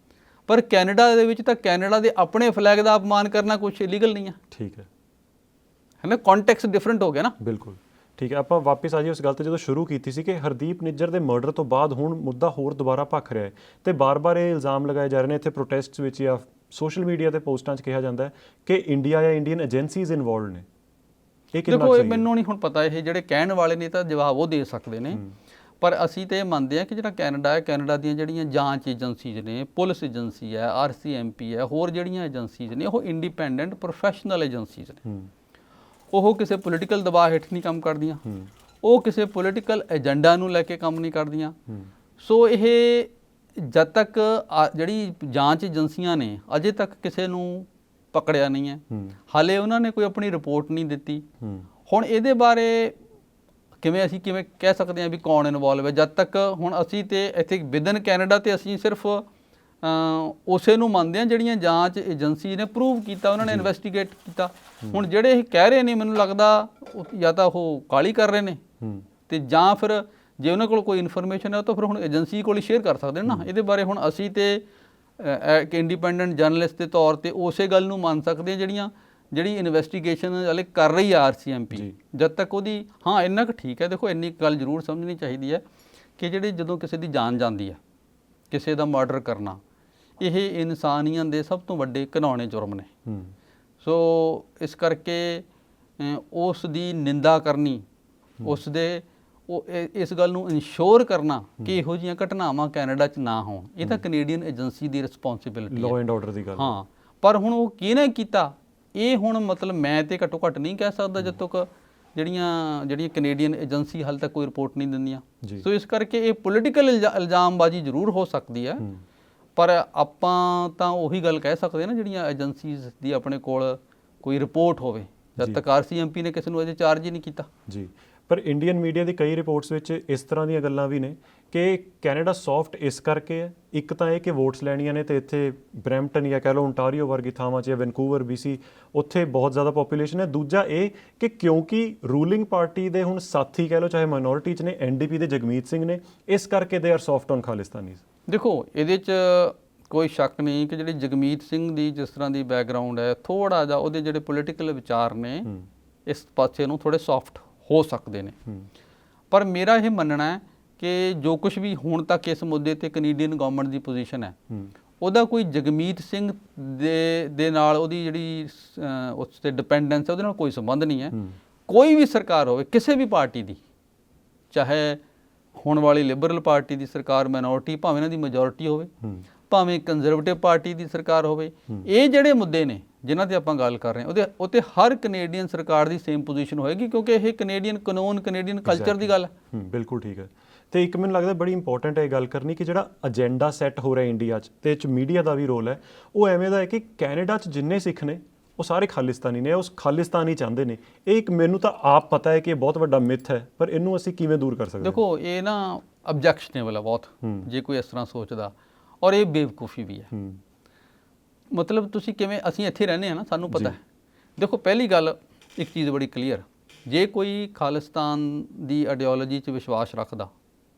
ਪਰ ਕੈਨੇਡਾ ਦੇ ਵਿੱਚ ਤਾਂ ਕੈਨੇਡਾ ਦੇ ਆਪਣੇ ਫਲੈਗ ਦਾ ਅਪਮਾਨ ਕਰਨਾ ਕੁਝ ਇਲੀਗਲ ਨਹੀਂ ਹੈ। ਠੀਕ ਹੈ ਨਾ, ਕੰਟੈਕਸਟ ਡਿਫਰੈਂਟ ਹੋ ਗਿਆ ਨਾ। ਬਿਲਕੁਲ ਠੀਕ ਹੈ। ਆਪਾਂ ਵਾਪਸ ਆ ਜਾਈਏ ਉਸ ਗੱਲ 'ਤੇ ਜਦੋਂ ਸ਼ੁਰੂ ਕੀਤੀ ਸੀ ਕਿ ਹਰਦੀਪ ਨਿੱਜਰ ਦੇ ਮਰਡਰ ਤੋਂ ਬਾਅਦ ਹੁਣ ਮੁੱਦਾ ਹੋਰ ਦੁਬਾਰਾ ਭਖ ਰਿਹਾ ਹੈ ਤੇ ਬਾਰ-ਬਾਰ ਇਹ ਇਲਜ਼ਾਮ ਲਗਾਏ ਜਾ ਰਹੇ ਨੇ ਇੱਥੇ ਪ੍ਰੋਟੈਸਟਸ ਵਿੱਚ ਜਾਂ ਸੋਸ਼ਲ ਮੀਡੀਆ ਤੇ ਪੋਸਟਾਂ 'ਚ ਕਿਹਾ ਜਾਂਦਾ ਹੈ ਕਿ ਇੰਡੀਆ ਜਾਂ ਇੰਡੀਅਨ ਏਜੰਸੀਜ਼ ਇਨਵੋਲਵਡ ਨੇ। ਦੇਖੋ, ਇਹ ਮੈਨੂੰ ਨਹੀਂ ਹੁਣ ਪਤਾ, ਇਹ ਜਿਹੜੇ ਕਹਿਣ ਵਾਲੇ ਨੇ ਤਾਂ ਜਵਾਬ ਉਹ ਦੇ ਸਕਦੇ ਨੇ, ਪਰ ਅਸੀਂ ਤਾਂ ਇਹ ਮੰਨਦੇ ਹਾਂ ਕਿ ਜਿਹੜਾ ਕੈਨੇਡਾ ਹੈ, ਕੈਨੇਡਾ ਦੀਆਂ ਜਿਹੜੀਆਂ ਜਾਂਚ ਏਜੰਸੀਜ਼ ਨੇ, ਪੁਲਿਸ ਏਜੰਸੀ ਹੈ, RCMP ਹੈ, ਹੋਰ ਜਿਹੜੀਆਂ ਏਜੰਸੀਜ਼ ਨੇ ਉਹ ਇੰਡੀਪੈਂਡੈਂਟ ਪ੍ਰੋਫੈਸ਼ਨਲ ਏਜੰਸੀਜ਼ ਨੇ। ਉਹ ਕਿਸੇ ਪੋਲੀਟੀਕਲ ਦਬਾਅ ਹੇਠ ਨਹੀਂ ਕੰਮ ਕਰਦੀਆਂ, ਉਹ ਕਿਸੇ ਪੋਲੀਟੀਕਲ ਏਜੰਡਾ ਨੂੰ ਲੈ ਕੇ ਕੰਮ ਨਹੀਂ ਕਰਦੀਆਂ। ਸੋ ਇਹ ਜਦ ਤੱਕ ਜਿਹੜੀ ਜਾਂਚ ਏਜੰਸੀਆਂ ਨੇ ਅਜੇ ਤੱਕ ਕਿਸੇ ਨੂੰ ਪਕੜਿਆ ਨਹੀਂ ਹੈ, ਹਾਲੇ ਉਹਨਾਂ ਨੇ ਕੋਈ ਆਪਣੀ ਰਿਪੋਰਟ ਨਹੀਂ ਦਿੱਤੀ। ਹੁਣ ਇਹਦੇ ਬਾਰੇ ਅਸੀਂ ਕਿਵੇਂ ਕਹਿ ਸਕਦੇ ਹਾਂ ਵੀ ਕੌਣ ਇਨਵੋਲਵ ਹੈ? ਜਦ ਤੱਕ ਹੁਣ ਅਸੀਂ ਤੇ ਇੱਥੇ ਵਿਦਨ ਕੈਨੇਡਾ ਤੇ ਅਸੀਂ ਸਿਰਫ ਉਸੇ ਨੂੰ ਮੰਨਦੇ ਹਾਂ ਜਿਹੜੀਆਂ ਜਾਂਚ ਏਜੰਸੀ ਨੇ ਪ੍ਰੂਵ ਕੀਤਾ, ਉਹਨਾਂ ਨੇ ਇਨਵੈਸਟੀਗੇਟ ਕੀਤਾ। ਹੁਣ ਜਿਹੜੇ ਇਹ ਕਹਿ ਰਹੇ ਨੇ, ਮੈਨੂੰ ਲੱਗਦਾ ਜਾਂ ਤਾਂ ਉਹ ਕਾਹਲੀ ਕਰ ਰਹੇ ਨੇ ਤੇ ਜਾਂ ਫਿਰ ਜੇ ਉਹਨਾਂ ਕੋਲ ਕੋਈ ਇਨਫੋਰਮੇਸ਼ਨ ਹੈ ਤਾਂ ਫਿਰ ਹੁਣ ਏਜੰਸੀ ਕੋਲ ਹੀ ਸ਼ੇਅਰ ਕਰ ਸਕਦੇ ਨੇ ਨਾ। ਇਹਦੇ ਬਾਰੇ ਹੁਣ ਅਸੀਂ ਤੇ ਇੱਕ ਇੰਡੀਪੈਂਡੈਂਟ ਜਰਨਲਿਸਟ ਦੇ ਤੌਰ 'ਤੇ ਉਸੇ ਗੱਲ ਨੂੰ ਮੰਨ ਸਕਦੇ ਹਾਂ ਜਿਹੜੀ ਇਨਵੈਸਟੀਗੇਸ਼ਨ ਹਲੇ ਕਰ ਰਹੀ ਆ RCMP। ਜਦ ਤੱਕ ਉਹਦੀ ਇੰਨਾ ਕੁ ਠੀਕ ਹੈ। ਦੇਖੋ, ਇੰਨੀ ਗੱਲ ਜ਼ਰੂਰ ਸਮਝਣੀ ਚਾਹੀਦੀ ਹੈ ਕਿ ਜਦੋਂ ਕਿਸੇ ਦੀ ਜਾਨ ਜਾਂਦੀ ਹੈ, ਕਿਸੇ ਦਾ ਮਰਡਰ ਕਰਨਾ, ਇਹ ਇਨਸਾਨੀਅਤ ਦੇ ਸਭ ਤੋਂ ਵੱਡੇ ਘਿਨਾਉਣੇ ਜੁਰਮ ਨੇ। ਸੋ ਇਸ ਕਰਕੇ ਉਸ ਦੀ ਨਿੰਦਾ ਕਰਨੀ, ਇਸ ਗੱਲ ਨੂੰ ਇਨਸ਼ੋਰ ਕਰਨਾ ਕਿ ਇਹੋ ਜਿਹੀਆਂ ਘਟਨਾਵਾਂ ਕੈਨੇਡਾ 'ਚ ਨਾ ਹੋਣ, ਇਹ ਤਾਂ ਕੈਨੇਡੀਅਨ ਏਜੰਸੀ ਦੀ ਰਿਸਪੌਂਸਿਬਿਲਿਟੀ ਹੈ। ਲਾਅ ਐਂਡ ਆਰਡਰ ਦੀ ਗੱਲ। ਪਰ ਹੁਣ ਉਹ ਕਿਹਨੇ ਕੀਤਾ ਇਹ ਹੁਣ ਮਤਲਬ ਮੈਂ ਤੇ ਘੱਟੋ ਘੱਟ ਨਹੀਂ ਕਹਿ ਸਕਦਾ ਜਦ ਤੱਕ ਜਿਹੜੀਆਂ ਕੈਨੇਡੀਅਨ ਏਜੰਸੀ ਹਾਲੇ ਤੱਕ ਕੋਈ ਰਿਪੋਰਟ ਨਹੀਂ ਦਿੰਦੀਆਂ। ਸੋ ਇਸ ਕਰਕੇ ਇਹ ਪੋਲੀਟੀਕਲ ਇਲਜ਼ਾਮਬਾਜ਼ੀ ਜ਼ਰੂਰ ਹੋ ਸਕਦੀ ਹੈ, ਪਰ ਆਪਾਂ ਤਾਂ ਉਹੀ ਗੱਲ ਕਹਿ ਸਕਦੇ ਨਾ ਜਿਹੜੀਆਂ ਏਜੰਸੀਜ਼ ਦੀ ਆਪਣੇ ਕੋਲ ਕੋਈ ਰਿਪੋਰਟ ਹੋਵੇ। ਜਦ ਤੱਕ RCMP ਨੇ ਕਿਸੇ ਨੂੰ ਅਜੇ ਚਾਰਜ ਹੀ ਨਹੀਂ ਕੀਤਾ ਜੀ। ਪਰ ਇੰਡੀਅਨ ਮੀਡੀਆ ਦੀ ਕਈ ਰਿਪੋਰਟਸ ਵਿੱਚ ਇਸ ਤਰ੍ਹਾਂ ਦੀਆਂ ਗੱਲਾਂ ਵੀ ਨੇ ਕਿ ਕੈਨੇਡਾ ਸੌਫਟ ਇਸ ਕਰਕੇ ਹੈ, ਇੱਕ ਤਾਂ ਇਹ ਕਿ ਵੋਟਸ ਲੈਣੀਆਂ ਨੇ ਤੇ ਇੱਥੇ ਬਰੈਂਪਟਨ ਜਾਂ ਕਹਿ ਲਓ ਓਨਟਾਰੀਓ ਵਰਗੀ ਥਾਵਾਂ 'ਚ ਜਾਂ ਵੈਨਕੂਵਰ BC ਉੱਥੇ ਬਹੁਤ ਜ਼ਿਆਦਾ ਪੋਪੂਲੇਸ਼ਨ ਹੈ। ਦੂਜਾ ਇਹ ਕਿ ਕਿਉਂਕਿ ਰੂਲਿੰਗ ਪਾਰਟੀ ਦੇ ਹੁਣ ਸਾਥੀ ਕਹਿ ਲਓ ਚਾਹੇ ਮਾਈਨੋਰਿਟੀ 'ਚ ਨੇ, NDP ਦੇ ਜਗਮੀਤ ਸਿੰਘ ਨੇ, ਇਸ ਕਰਕੇ they are soft on Khalistanis. ਦੇਖੋ, ਇਹਦੇ 'ਚ ਕੋਈ ਸ਼ੱਕ ਨਹੀਂ ਕਿ ਜਿਹੜੀ ਜਗਮੀਤ ਸਿੰਘ ਦੀ ਜਿਸ ਤਰ੍ਹਾਂ ਦੀ ਬੈਕਗਰਾਊਂਡ ਹੈ, ਥੋੜ੍ਹਾ ਜਿਹਾ ਉਹਦੇ ਜਿਹੜੇ ਪੋਲੀਟੀਕਲ ਵਿਚਾਰ ਨੇ ਇਸ ਪਾਸੇ ਨੂੰ ਥੋੜ੍ਹੇ ਸੌਫਟ ਹੋ ਸਕਦੇ ਨੇ। ਪਰ ਮੇਰਾ ਇਹ ਮੰਨਣਾ ਹੈ ਕਿ ਜੋ ਕੁਝ ਵੀ ਹੁਣ ਤੱਕ ਇਸ ਮੁੱਦੇ 'ਤੇ ਕੈਨੇਡੀਅਨ ਗਵਰਨਮੈਂਟ ਦੀ ਪੋਜੀਸ਼ਨ ਹੈ, ਉਹਦਾ ਕੋਈ ਜਗਮੀਤ ਸਿੰਘ ਦੇ ਨਾਲ ਉਹਦੀ ਜਿਹੜੀ ਉਸ 'ਤੇ ਡਿਪੈਂਡੈਂਸ ਹੈ ਉਹਦੇ ਨਾਲ ਕੋਈ ਸੰਬੰਧ ਨਹੀਂ ਹੈ। ਕੋਈ ਵੀ ਸਰਕਾਰ ਹੋਵੇ ਕਿਸੇ ਵੀ ਪਾਰਟੀ ਦੀ, ਚਾਹੇ ਹੁਣ ਵਾਲੀ ਲਿਬਰਲ ਪਾਰਟੀ ਦੀ ਸਰਕਾਰ ਮਾਈਨੋਰਿਟੀ, ਭਾਵੇਂ ਇਹਨਾਂ ਦੀ ਮੈਜੋਰਿਟੀ ਹੋਵੇ, ਭਾਵੇਂ ਕੰਜ਼ਰਵੇਟਿਵ ਪਾਰਟੀ ਦੀ ਸਰਕਾਰ ਹੋਵੇ, ਇਹ ਜਿਹੜੇ ਮੁੱਦੇ ਨੇ ਜਿਨ੍ਹਾਂ 'ਤੇ ਆਪਾਂ ਗੱਲ ਕਰ ਰਹੇ ਹਾਂ ਉਹ 'ਤੇ ਹਰ ਕੈਨੇਡੀਅਨ ਸਰਕਾਰ ਦੀ ਸੇਮ ਪੋਜੀਸ਼ਨ ਹੋਏਗੀ, ਕਿਉਂਕਿ ਇਹ ਕੈਨੇਡੀਅਨ ਕਾਨੂੰਨ, ਕੈਨੇਡੀਅਨ ਕਲਚਰ ਦੀ ਗੱਲ ਹੈ। ਬਿਲਕੁਲ ਠੀਕ ਹੈ। ਤੇ ਇੱਕ ਮੈਨੂੰ ਲੱਗਦਾ ਬੜੀ ਇੰਪੋਰਟੈਂਟ ਹੈ ਇਹ ਗੱਲ ਕਰਨੀ ਕਿ ਜਿਹੜਾ ਏਜੰਡਾ ਸੈੱਟ ਹੋ ਰਿਹਾ ਇੰਡੀਆ 'ਚ ਤੇ ਇਹ 'ਚ ਮੀਡੀਆ ਦਾ ਵੀ ਰੋਲ ਹੈ, ਉਹ ਐਵੇਂ ਦਾ ਹੈ ਕਿ ਕੈਨੇਡਾ 'ਚ ਜਿੰਨੇ ਸਿੱਖ ਨੇ ਉਹ ਸਾਰੇ ਖਾਲਿਸਤਾਨੀ ਨੇ, ਉਸ ਖਾਲਿਸਤਾਨੀ ਚਾਹੁੰਦੇ ਨੇ। ਇਹ ਇੱਕ ਮੈਨੂੰ ਤਾਂ ਆਪ ਪਤਾ ਹੈ ਕਿ ਇਹ ਬਹੁਤ ਵੱਡਾ ਮਿਥ ਹੈ, ਪਰ ਇਹਨੂੰ ਅਸੀਂ ਕਿਵੇਂ ਦੂਰ ਕਰ ਸਕਦੇ ਹਾਂ? ਦੇਖੋ ਇਹ ਨਾ ਆਬਜੈਕਸ਼ਨੇਬਲ ਹੈ ਬਹੁਤ, ਜੇ ਕੋਈ ਇਸ ਤਰ੍ਹਾਂ ਸੋਚਦਾ, ਔਰ ਇਹ ਬੇਵਕੂਫੀ ਵੀ ਹੈ। ਮਤਲਬ ਤੁਸੀਂ ਕਿਵੇਂ, ਅਸੀਂ ਇੱਥੇ ਰਹਿੰਦੇ ਹਾਂ ਨਾ, ਸਾਨੂੰ ਪਤਾ ਹੈ। ਦੇਖੋ ਪਹਿਲੀ ਗੱਲ ਇੱਕ ਚੀਜ਼ ਬੜੀ ਕਲੀਅਰ, ਜੇ ਕੋਈ ਖਾਲਿਸਤਾਨ ਦੀ ਆਈਡੀਓਲੋਜੀ 'ਚ ਵਿਸ਼ਵਾਸ ਰੱਖਦਾ,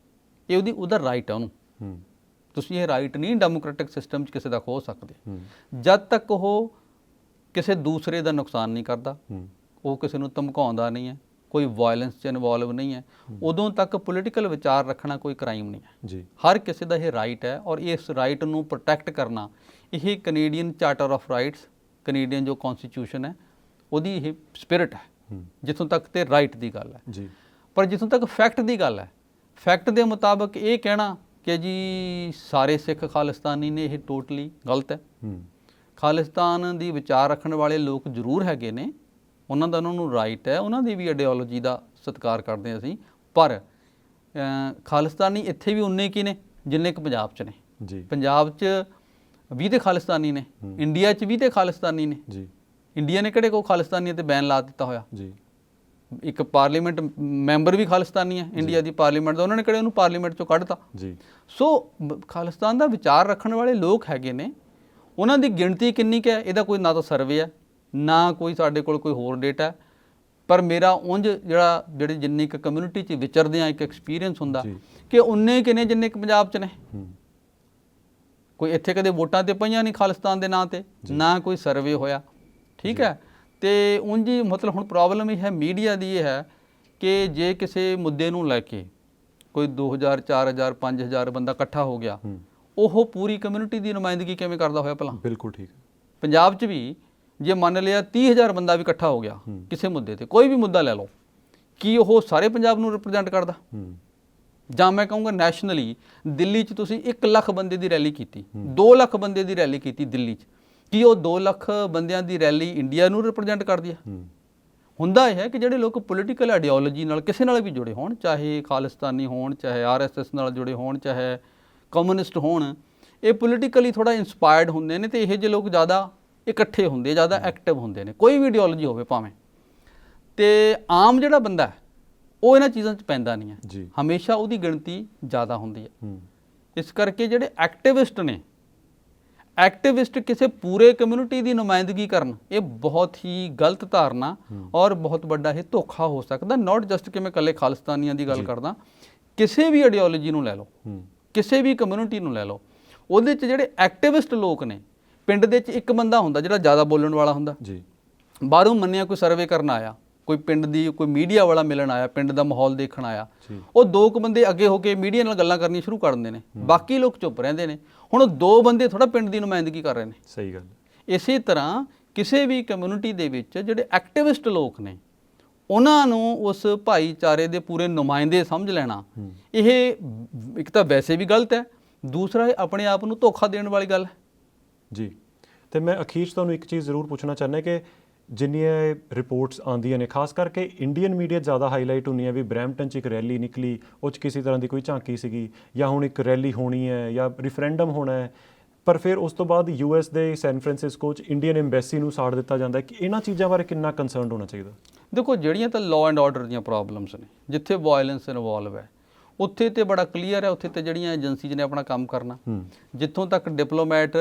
ਇਹ ਉਹਦਾ ਰਾਈਟ ਹੈ ਉਹਨੂੰ। ਤੁਸੀਂ ਇਹ ਰਾਈਟ ਨਹੀਂ ਡੈਮੋਕ੍ਰੈਟਿਕ ਸਿਸਟਮ 'ਚ ਕਿਸੇ ਦਾ ਖੋਹ ਸਕਦੇ ਜਦ ਤੱਕ ਉਹ ਕਿਸੇ ਦੂਸਰੇ ਦਾ ਨੁਕਸਾਨ ਨਹੀਂ ਕਰਦਾ, ਉਹ ਕਿਸੇ ਨੂੰ ਧਮਕਾਉਂਦਾ ਨਹੀਂ ਹੈ, ਕੋਈ ਵਾਇਲੈਂਸ 'ਚ ਇਨਵੋਲਵ ਨਹੀਂ ਹੈ, ਉਦੋਂ ਤੱਕ ਪੋਲੀਟੀਕਲ ਵਿਚਾਰ ਰੱਖਣਾ ਕੋਈ ਕ੍ਰਾਈਮ ਨਹੀਂ ਹੈ ਜੀ। ਹਰ ਕਿਸੇ ਦਾ ਇਹ ਰਾਈਟ ਹੈ, ਔਰ ਇਸ ਰਾਈਟ ਨੂੰ ਪ੍ਰੋਟੈਕਟ ਕਰਨਾ ਇਹ Canadian charter of rights, Canadian ਜੋ ਕੌਨਸਟੀਟਿਊਸ਼ਨ ਹੈ ਉਹਦੀ ਇਹ ਸਪਿਰਿਟ ਹੈ, ਜਿੱਥੋਂ ਤੱਕ ਤੇ ਰਾਈਟ ਦੀ ਗੱਲ ਹੈ ਜੀ। ਪਰ ਜਿੱਥੋਂ ਤੱਕ ਫੈਕਟ ਦੀ ਗੱਲ ਹੈ, ਫੈਕਟ ਦੇ ਮੁਤਾਬਕ ਇਹ ਕਹਿਣਾ ਕਿ ਜੀ ਸਾਰੇ ਸਿੱਖ ਖਾਲਿਸਤਾਨੀ ਨੇ, ਇਹ ਟੋਟਲੀ ਗਲਤ ਹੈ। ਖਾਲਿਸਤਾਨ ਦੀ ਵਿਚਾਰ ਰੱਖਣ ਵਾਲੇ ਲੋਕ ਜ਼ਰੂਰ ਹੈਗੇ ਨੇ, ਉਹਨਾਂ ਨੂੰ ਰਾਈਟ ਹੈ, ਉਹਨਾਂ ਦੀ ਵੀ ਆਈਡੀਓਲੋਜੀ ਦਾ ਸਤਿਕਾਰ ਕਰਦੇ ਹਾਂ ਅਸੀਂ, ਪਰ ਖਾਲਿਸਤਾਨੀ ਇੱਥੇ ਵੀ ਉਨੇ ਕੀ ਨੇ ਜਿੰਨੇ ਕੁ ਪੰਜਾਬ 'ਚ ਨੇ ਜੀ। ਪੰਜਾਬ 'ਚ ਵੀ ਤੇ ਖਾਲਿਸਤਾਨੀ ਨੇ, ਇੰਡੀਆ 'ਚ ਵੀ ਤੇ ਖਾਲਿਸਤਾਨੀ ਨੇ ਜੀ। ਇੰਡੀਆ ਨੇ ਕਿਹੜੇ ਕੋ ਖਾਲਿਸਤਾਨੀ ਤੇ ਬੈਨ ਲਾ ਦਿੱਤਾ ਹੋਇਆ ਜੀ। ਇੱਕ ਪਾਰਲੀਮੈਂਟ ਮੈਂਬਰ ਵੀ ਖਾਲਿਸਤਾਨੀ ਹੈ ਇੰਡੀਆ ਦੀ ਪਾਰਲੀਮੈਂਟ ਦਾ, ਉਹਨਾਂ ਨੇ ਕਿਹੜੇ ਉਹਨੂੰ ਪਾਰਲੀਮੈਂਟ 'ਚੋਂ ਕੱਢਤਾ ਜੀ। ਸੋ ਖਾਲਿਸਤਾਨ ਦਾ ਵਿਚਾਰ ਰੱਖਣ ਵਾਲੇ ਲੋਕ ਹੈਗੇ ਨੇ, ਉਹਨਾਂ ਦੀ ਗਿਣਤੀ ਕਿੰਨੀ ਕੁ ਹੈ ਇਹਦਾ ਕੋਈ ਨਾ ਤਾਂ ਸਰਵੇ ਹੈ, ਨਾ ਕੋਈ ਸਾਡੇ ਕੋਲ ਕੋਈ ਹੋਰ ਡੇਟਾ ਹੈ, ਪਰ ਮੇਰਾ ਉਂਝ ਜਿਹੜੀ ਜਿੰਨੀ ਕੁ ਕਮਿਊਨਿਟੀ 'ਚ ਵਿਚਰਦੇ ਆ ਇੱਕ ਐਕਸਪੀਰੀਅੰਸ ਹੁੰਦਾ ਕਿ ਉਨੇ ਕਿ ਨੇ ਜਿੰਨੇ ਕੁ ਪੰਜਾਬ 'ਚ ਨੇ। ਕੋਈ ਇੱਥੇ ਕਦੇ ਵੋਟਾਂ ਤੇ ਪਈਆਂ ਨਹੀਂ ਖਾਲਿਸਤਾਨ ਦੇ ਨਾਂ ਤੇ, ਨਾ ਕੋਈ ਸਰਵੇ ਹੋਇਆ, ਠੀਕ ਹੈ। ਤੇ ਉਂਝ ਹੀ ਮਤਲਬ ਹੁਣ ਪ੍ਰੋਬਲਮ ਇਹ ਹੈ ਮੀਡੀਆ ਦੀ, ਇਹ ਹੈ ਕਿ ਜੇ ਕਿਸੇ ਮੁੱਦੇ ਨੂੰ ਲੈ ਕੇ ਕੋਈ 2000 4000 5000 ਬੰਦਾ ਇਕੱਠਾ ਹੋ ਗਿਆ, ਉਹ ਪੂਰੀ ਕਮਿਊਨਿਟੀ ਦੀ ਨੁਮਾਇੰਦਗੀ ਕਿਵੇਂ ਕਰਦਾ ਹੋਇਆ ਭਲਾ? ਬਿਲਕੁਲ ਠੀਕ। ਪੰਜਾਬ 'ਚ ਵੀ ਜੇ ਮੰਨ ਲਿਆ 30000 ਬੰਦਾ ਵੀ ਇਕੱਠਾ ਹੋ ਗਿਆ ਕਿਸੇ ਮੁੱਦੇ ਤੇ, ਕੋਈ ਵੀ ਮੁੱਦਾ ਲੈ ਲਓ, ਕੀ ਉਹ ਸਾਰੇ ਪੰਜਾਬ ਨੂੰ ਰਿਪਰੈਜ਼ੈਂਟ ਕਰਦਾ? ਜਾਂ ਮੈਂ ਕਹੂੰਗਾ ਨੈਸ਼ਨਲੀ ਦਿੱਲੀ 'ਚ ਤੁਸੀਂ 1 ਲੱਖ ਬੰਦੇ ਦੀ ਰੈਲੀ ਕੀਤੀ, 2 ਲੱਖ ਬੰਦੇ ਦੀ ਰੈਲੀ ਕੀਤੀ ਦਿੱਲੀ 'ਚ, ਕੀ ਉਹ 2 ਲੱਖ ਬੰਦਿਆਂ ਦੀ ਰੈਲੀ ਇੰਡੀਆ ਨੂੰ ਰਿਪਰੈਜ਼ੈਂਟ ਕਰਦੀ ਹੈ? ਹੁੰਦਾ ਇਹ ਹੈ ਕਿ ਜਿਹੜੇ ਲੋਕ ਪੋਲੀਟੀਕਲ ਆਈਡੀਓਲੋਜੀ ਨਾਲ ਕਿਸੇ ਨਾਲ ਵੀ ਜੁੜੇ ਹੋਣ, ਚਾਹੇ ਖਾਲਿਸਤਾਨੀ ਹੋਣ, ਚਾਹੇ RSS ਨਾਲ ਜੁੜੇ ਹੋਣ, ਚਾਹੇ ਕਮਿਊਨਿਸਟ ਹੋਣ, ਇਹ ਪੋਲੀਟੀਕਲੀ ਥੋੜ੍ਹਾ ਇੰਸਪਾਇਰਡ ਹੁੰਦੇ ਨੇ, ਅਤੇ ਇਹੋ ਜਿਹੇ ਲੋਕ ਜ਼ਿਆਦਾ ਇਕੱਠੇ ਹੁੰਦੇ, ਜ਼ਿਆਦਾ ਐਕਟਿਵ ਹੁੰਦੇ ਨੇ, ਕੋਈ ਵੀ ਆਈਡੀਓਲੋਜੀ ਹੋਵੇ ਭਾਵੇਂ। ਅਤੇ ਆਮ ਜਿਹੜਾ ਬੰਦਾ ਉਹ ਇਹਨਾਂ ਚੀਜ਼ਾਂ 'ਚ ਪੈਂਦਾ ਨਹੀਂ ਹੈ ਜੀ, ਹਮੇਸ਼ਾ ਉਹਦੀ ਗਿਣਤੀ ਜ਼ਿਆਦਾ ਹੁੰਦੀ ਹੈ। ਇਸ ਕਰਕੇ ਜਿਹੜੇ ਐਕਟਿਵਿਸਟ ਨੇ, ਐਕਟਿਵਿਸਟ ਕਿਸੇ ਪੂਰੇ ਕਮਿਊਨਿਟੀ ਦੀ ਨੁਮਾਇੰਦਗੀ ਕਰਨ, ਇਹ ਬਹੁਤ ਹੀ ਗਲਤ ਧਾਰਨਾ ਔਰ ਬਹੁਤ ਵੱਡਾ ਇਹ ਧੋਖਾ ਹੋ ਸਕਦਾ। ਨਾਟ ਜਸਟ ਕਿ ਮੈਂ ਇਕੱਲੇ ਖਾਲਿਸਤਾਨੀਆਂ ਦੀ ਗੱਲ ਕਰਦਾ, ਕਿਸੇ ਵੀ ਆਈਡੀਓਲੋਜੀ ਨੂੰ ਲੈ ਲਓ, ਕਿਸੇ ਵੀ ਕਮਿਊਨਿਟੀ ਨੂੰ ਲੈ ਲਓ, ਉਹਦੇ 'ਚ ਜਿਹੜੇ ਐਕਟਿਵਿਸਟ ਲੋਕ ਨੇ, ਪਿੰਡ ਦੇ 'ਚ ਇੱਕ ਬੰਦਾ ਹੁੰਦਾ ਜਿਹੜਾ ਜ਼ਿਆਦਾ ਬੋਲਣ ਵਾਲਾ ਹੁੰਦਾ ਜੀ। ਬਾਹਰੋਂ ਮੰਨਿਆ ਕੋਈ ਸਰਵੇ ਕਰਨ ਆਇਆ, ਕੋਈ ਪਿੰਡ ਦੀ ਕੋਈ ਮੀਡੀਆ ਵਾਲਾ ਮਿਲਣ ਆਇਆ, ਪਿੰਡ ਦਾ ਮਾਹੌਲ ਦੇਖਣ ਆਇਆ, ਉਹ 2 ਕੁ ਬੰਦੇ ਅੱਗੇ ਹੋ ਕੇ ਮੀਡੀਆ ਨਾਲ ਗੱਲਾਂ ਕਰਨੀਆਂ ਸ਼ੁਰੂ ਕਰ ਦਿੰਦੇ ਨੇ, ਬਾਕੀ ਲੋਕ ਚੁੱਪ ਰਹਿੰਦੇ ਨੇ। ਹੁਣ ਉਹ 2 ਬੰਦੇ ਥੋੜ੍ਹਾ ਪਿੰਡ ਦੀ ਨੁਮਾਇੰਦਗੀ ਕਰ ਰਹੇ ਨੇ। ਸਹੀ ਗੱਲ। ਇਸੇ ਤਰ੍ਹਾਂ ਕਿਸੇ ਵੀ ਕਮਿਊਨਿਟੀ ਦੇ ਵਿੱਚ ਜਿਹੜੇ ਐਕਟਿਵਿਸਟ ਲੋਕ ਨੇ, ਉਹਨਾਂ ਨੂੰ ਉਸ ਭਾਈਚਾਰੇ ਦੇ ਪੂਰੇ ਨੁਮਾਇੰਦੇ ਸਮਝ ਲੈਣਾ, ਇਹ ਇੱਕ ਤਾਂ ਵੈਸੇ ਵੀ ਗਲਤ ਹੈ, ਦੂਸਰਾ ਇਹ ਆਪਣੇ ਆਪ ਨੂੰ ਧੋਖਾ ਦੇਣ ਵਾਲੀ ਗੱਲ ਹੈ ਜੀ। ਅਤੇ ਮੈਂ ਅਖੀਰ 'ਚ ਤੁਹਾਨੂੰ ਇੱਕ ਚੀਜ਼ ਜ਼ਰੂਰ ਪੁੱਛਣਾ ਚਾਹੁੰਦਾ ਕਿ ਜਿੰਨੀਆਂ ਰਿਪੋਰਟਸ ਆਉਂਦੀਆਂ ਨੇ, ਖਾਸ ਕਰਕੇ ਇੰਡੀਅਨ ਮੀਡੀਆ ਜ਼ਿਆਦਾ ਹਾਈਲਾਈਟ ਹੁੰਦੀਆਂ ਵੀ ਬਰੈਂਪਟਨ 'ਚ ਇੱਕ ਰੈਲੀ ਨਿਕਲੀ, ਉਹ 'ਚ ਕਿਸੇ ਤਰ੍ਹਾਂ ਦੀ ਕੋਈ ਝਾਂਕੀ ਸੀਗੀ, ਜਾਂ ਹੁਣ ਇੱਕ ਰੈਲੀ ਹੋਣੀ ਹੈ, ਜਾਂ ਰਿਫਰੈਂਡਮ ਹੋਣਾ ਹੈ, ਪਰ ਫਿਰ ਉਸ ਤੋਂ ਬਾਅਦ US ਦੇ ਸੈਨ ਫਰਾਂਸਿਸਕੋ 'ਚ ਇੰਡੀਅਨ ਐਮਬੈਸੀ ਨੂੰ ਸਾੜ ਦਿੱਤਾ ਜਾਂਦਾ ਹੈ। ਕਿ ਇਹਨਾਂ ਚੀਜ਼ਾਂ ਬਾਰੇ ਕਿੰਨਾ ਕੰਸਰਨਡ ਹੋਣਾ ਚਾਹੀਦਾ? ਦੇਖੋ, ਜਿਹੜੀਆਂ ਤਾਂ ਲਾਅ ਐਂਡ ਆਰਡਰ ਦੀਆਂ ਪ੍ਰੋਬਲਮਸ ਨੇ, ਜਿੱਥੇ ਵਾਇਲੈਂਸ ਇਨਵੋਲਵ ਹੈ, ਉੱਥੇ ਤਾਂ ਬੜਾ ਕਲੀਅਰ ਹੈ, ਉੱਥੇ ਤਾਂ ਜਿਹੜੀਆਂ ਏਜੰਸੀਜ਼ ਨੇ ਆਪਣਾ ਕੰਮ ਕਰਨਾ। ਜਿੱਥੋਂ ਤੱਕ ਡਿਪਲੋਮੈਟ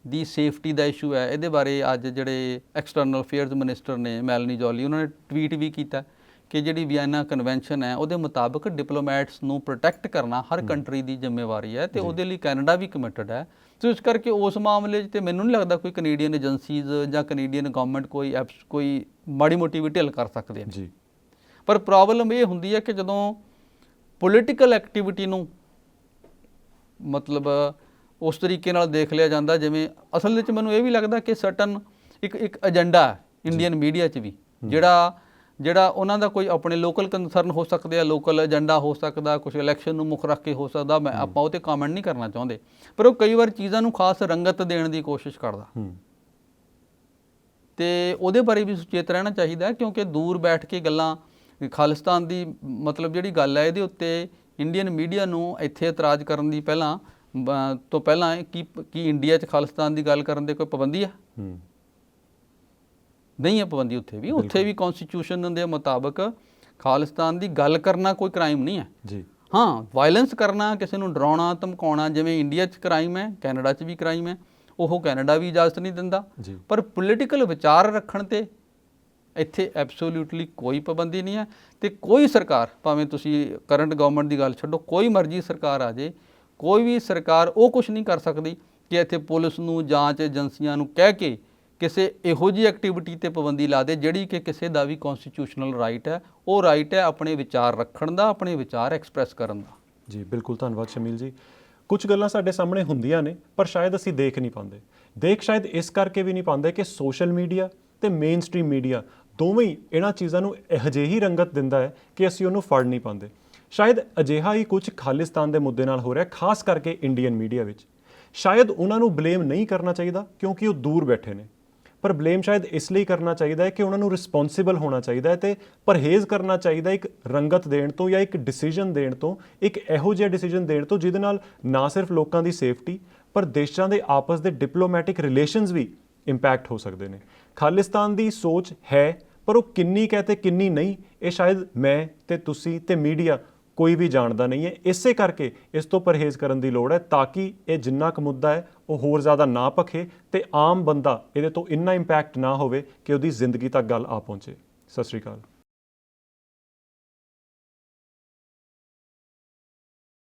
ਦੀ ਸੇਫਟੀ ਦਾ ਇਸ਼ੂ ਹੈ, ਇਹਦੇ ਬਾਰੇ ਅੱਜ ਜਿਹੜੇ ਐਕਸਟਰਨਲ ਅਫੇਅਰਸ ਮਿਨਿਸਟਰ ਨੇ ਮੈਲਨੀ ਜੋਲੀ, ਉਹਨਾਂ ਨੇ ਟਵੀਟ ਵੀ ਕੀਤਾ ਕਿ ਜਿਹੜੀ ਵੀਆਨਾ ਕਨਵੈਨਸ਼ਨ ਹੈ ਉਹਦੇ ਮੁਤਾਬਕ ਡਿਪਲੋਮੈਟਸ ਨੂੰ ਪ੍ਰੋਟੈਕਟ ਕਰਨਾ ਹਰ ਕੰਟਰੀ ਦੀ ਜ਼ਿੰਮੇਵਾਰੀ ਹੈ, ਅਤੇ ਉਹਦੇ ਲਈ ਕੈਨੇਡਾ ਵੀ ਕਮਿਟਡ ਹੈ। ਸੋ ਇਸ ਕਰਕੇ ਉਸ ਮਾਮਲੇ 'ਚ ਤਾਂ ਮੈਨੂੰ ਨਹੀਂ ਲੱਗਦਾ ਕੋਈ ਕੈਨੇਡੀਅਨ ਏਜੰਸੀਜ਼ ਜਾਂ ਕੈਨੇਡੀਅਨ ਗਵਰਨਮੈਂਟ ਕੋਈ ਮਾੜੀ ਮੋਟੀ ਵੀ ਢਿੱਲ ਕਰ ਸਕਦੇ ਜੀ। ਪਰ ਪ੍ਰੋਬਲਮ ਇਹ ਹੁੰਦੀ ਹੈ ਕਿ ਜਦੋਂ ਪੋਲੀਟੀਕਲ ਐਕਟੀਵਿਟੀ ਨੂੰ ਮਤਲਬ ਉਸ ਤਰੀਕੇ ਨਾਲ ਦੇਖ ਲਿਆ ਜਾਂਦਾ, ਜਿਵੇਂ ਅਸਲ ਵਿੱਚ ਮੈਨੂੰ ਇਹ ਵੀ ਲੱਗਦਾ ਕਿ ਸਰਟਨ ਇੱਕ ਏਜੰਡਾ ਹੈ ਇੰਡੀਅਨ ਮੀਡੀਆ 'ਚ ਵੀ, ਜਿਹੜਾ ਉਹਨਾਂ ਦਾ ਕੋਈ ਆਪਣੇ ਲੋਕਲ ਕੰਸਰਨ ਹੋ ਸਕਦੇ ਆ, ਲੋਕਲ ਏਜੰਡਾ ਹੋ ਸਕਦਾ, ਕੁਛ ਇਲੈਕਸ਼ਨ ਨੂੰ ਮੁੱਖ ਰੱਖ ਕੇ ਹੋ ਸਕਦਾ। ਆਪਾਂ ਉਹ 'ਤੇ ਕਮੈਂਟ ਨਹੀਂ ਕਰਨਾ ਚਾਹੁੰਦੇ, ਪਰ ਉਹ ਕਈ ਵਾਰ ਚੀਜ਼ਾਂ ਨੂੰ ਖਾਸ ਰੰਗਤ ਦੇਣ ਦੀ ਕੋਸ਼ਿਸ਼ ਕਰਦਾ, ਅਤੇ ਉਹਦੇ ਬਾਰੇ ਵੀ ਸੁਚੇਤ ਰਹਿਣਾ ਚਾਹੀਦਾ, ਕਿਉਂਕਿ ਦੂਰ ਬੈਠ ਕੇ ਗੱਲਾਂ ਖਾਲਿਸਤਾਨ ਦੀ ਮਤਲਬ ਜਿਹੜੀ ਗੱਲ ਹੈ, ਇਹਦੇ ਉੱਤੇ ਇੰਡੀਅਨ ਮੀਡੀਆ ਨੂੰ ਇੱਥੇ ਇਤਰਾਜ਼ ਕਰਨ ਦੀ ਤੋਂ ਪਹਿਲਾਂ ਕੀ ਇੰਡੀਆ 'ਚ ਖਾਲਿਸਤਾਨ ਦੀ ਗੱਲ ਕਰਨ ਦੇ ਕੋਈ ਪਾਬੰਦੀ ਆ? ਨਹੀਂ ਹੈ ਪਾਬੰਦੀ। ਉੱਥੇ ਵੀ ਕੌਨਸਟੀਟਿਊਸ਼ਨ ਦੇ ਮੁਤਾਬਕ ਖਾਲਿਸਤਾਨ ਦੀ ਗੱਲ ਕਰਨਾ ਕੋਈ ਕ੍ਰਾਈਮ ਨਹੀਂ ਹੈ ਜੀ। ਹਾਂ, ਵਾਇਲੈਂਸ ਕਰਨਾ, ਕਿਸੇ ਨੂੰ ਡਰਾਉਣਾ ਧਮਕਾਉਣਾ, ਜਿਵੇਂ ਇੰਡੀਆ 'ਚ ਕ੍ਰਾਈਮ ਹੈ, ਕੈਨੇਡਾ 'ਚ ਵੀ ਕ੍ਰਾਈਮ ਹੈ, ਉਹ ਕੈਨੇਡਾ ਵੀ ਇਜਾਜ਼ਤ ਨਹੀਂ ਦਿੰਦਾ। ਪਰ ਪੋਲੀਟੀਕਲ ਵਿਚਾਰ ਰੱਖਣ 'ਤੇ ਇੱਥੇ ਐਬਸੋਲਿਊਟਲੀ ਕੋਈ ਪਾਬੰਦੀ ਨਹੀਂ ਹੈ। ਅਤੇ ਕੋਈ ਸਰਕਾਰ, ਭਾਵੇਂ ਤੁਸੀਂ ਕਰੰਟ ਗਵਰਨਮੈਂਟ ਦੀ ਗੱਲ ਛੱਡੋ, ਕੋਈ ਮਰਜ਼ੀ ਸਰਕਾਰ ਆ ਜਾਏ, ਕੋਈ ਵੀ ਸਰਕਾਰ ਉਹ ਕੁਛ ਨਹੀਂ ਕਰ ਸਕਦੀ ਕਿ ਇੱਥੇ ਪੁਲਿਸ ਨੂੰ, ਜਾਂਚ ਏਜੰਸੀਆਂ ਨੂੰ ਕਹਿ ਕੇ ਕਿਸੇ ਇਹੋ ਜਿਹੀ ਐਕਟੀਵਿਟੀ 'ਤੇ ਪਾਬੰਦੀ ਲਾ ਦੇ ਜਿਹੜੀ ਕਿ ਕਿਸੇ ਦਾ ਵੀ ਕੌਨਸਟੀਟਿਊਸ਼ਨਲ ਰਾਈਟ ਹੈ। ਉਹ ਰਾਈਟ ਹੈ ਆਪਣੇ ਵਿਚਾਰ ਰੱਖਣ ਦਾ, ਆਪਣੇ ਵਿਚਾਰ ਐਕਸਪ੍ਰੈਸ ਕਰਨ ਦਾ। ਜੀ ਬਿਲਕੁਲ, ਧੰਨਵਾਦ ਸ਼ਮੀਲ ਜੀ। ਕੁਝ ਗੱਲਾਂ ਸਾਡੇ ਸਾਹਮਣੇ ਹੁੰਦੀਆਂ ਨੇ ਪਰ ਸ਼ਾਇਦ ਅਸੀਂ ਦੇਖ ਨਹੀਂ ਪਾਉਂਦੇ। ਸ਼ਾਇਦ ਇਸ ਕਰਕੇ ਵੀ ਨਹੀਂ ਪਾਉਂਦੇ ਕਿ ਸੋਸ਼ਲ ਮੀਡੀਆ ਅਤੇ ਮੇਨ ਸਟ੍ਰੀਮ ਮੀਡੀਆ ਦੋਵੇਂ ਹੀ ਇਹਨਾਂ ਚੀਜ਼ਾਂ ਨੂੰ ਅਜਿਹੀ ਰੰਗਤ ਦਿੰਦਾ ਹੈ ਕਿ ਅਸੀਂ ਉਹਨੂੰ ਫੜ ਨਹੀਂ ਪਾਉਂਦੇ। ਸ਼ਾਇਦ ਅਜਿਹਾ ਹੀ ਕੁਝ ਖਾਲਿਸਤਾਨ ਦੇ ਮੁੱਦੇ ਨਾਲ ਹੋ ਰਿਹਾ, ਖਾਸ ਕਰਕੇ ਇੰਡੀਅਨ ਮੀਡੀਆ ਵਿੱਚ। ਸ਼ਾਇਦ ਉਹਨਾਂ ਨੂੰ ਬਲੇਮ ਨਹੀਂ ਕਰਨਾ ਚਾਹੀਦਾ ਕਿਉਂਕਿ ਉਹ ਦੂਰ ਬੈਠੇ ਨੇ, ਪਰ ਬਲੇਮ ਸ਼ਾਇਦ ਇਸ ਲਈ ਕਰਨਾ ਚਾਹੀਦਾ ਹੈ ਕਿ ਉਹਨਾਂ ਨੂੰ ਰਿਸਪੌਂਸਿਬਲ ਹੋਣਾ ਚਾਹੀਦਾ ਹੈ ਅਤੇ ਪਰਹੇਜ਼ ਕਰਨਾ ਚਾਹੀਦਾ ਇੱਕ ਰੰਗਤ ਦੇਣ ਤੋਂ ਜਾਂ ਇੱਕ ਡਿਸੀਜਨ ਦੇਣ ਤੋਂ, ਇੱਕ ਇਹੋ ਜਿਹਾ ਡਿਸੀਜਨ ਦੇਣ ਤੋਂ ਜਿਹਦੇ ਨਾਲ ਨਾ ਸਿਰਫ ਲੋਕਾਂ ਦੀ ਸੇਫਟੀ ਪਰ ਦੇਸ਼ਾਂ ਦੇ ਆਪਸ ਦੇ ਡਿਪਲੋਮੈਟਿਕ ਰਿਲੇਸ਼ਨਸ ਵੀ ਇੰਪੈਕਟ ਹੋ ਸਕਦੇ ਨੇ। ਖਾਲਿਸਤਾਨ ਦੀ ਸੋਚ ਹੈ ਪਰ ਉਹ ਕਿੰਨੀ ਕੁ ਹੈ ਅਤੇ ਕਿੰਨੀ ਨਹੀਂ, ਇਹ ਸ਼ਾਇਦ ਮੈਂ ਤੇ ਤੁਸੀਂ ਤੇ ਮੀਡੀਆ ਕੋਈ ਵੀ ਜਾਣਦਾ ਨਹੀਂ ਹੈ। ਇਸੇ ਕਰਕੇ ਇਸ ਤੋਂ ਪਰਹੇਜ਼ ਕਰਨ ਦੀ ਲੋੜ ਹੈ ਤਾਂ ਕਿ ਇਹ ਜਿੰਨਾ ਕੁ ਮੁੱਦਾ ਹੈ ਉਹ ਹੋਰ ਜ਼ਿਆਦਾ ਨਾ ਭਖੇ ਅਤੇ ਆਮ ਬੰਦਾ ਇਹਦੇ ਤੋਂ ਇੰਨਾ ਇੰਪੈਕਟ ਨਾ ਹੋਵੇ ਕਿ ਉਹਦੀ ਜ਼ਿੰਦਗੀ ਤੱਕ ਗੱਲ ਆ ਪਹੁੰਚੇ। ਸਤਿ ਸ਼੍ਰੀ ਅਕਾਲ।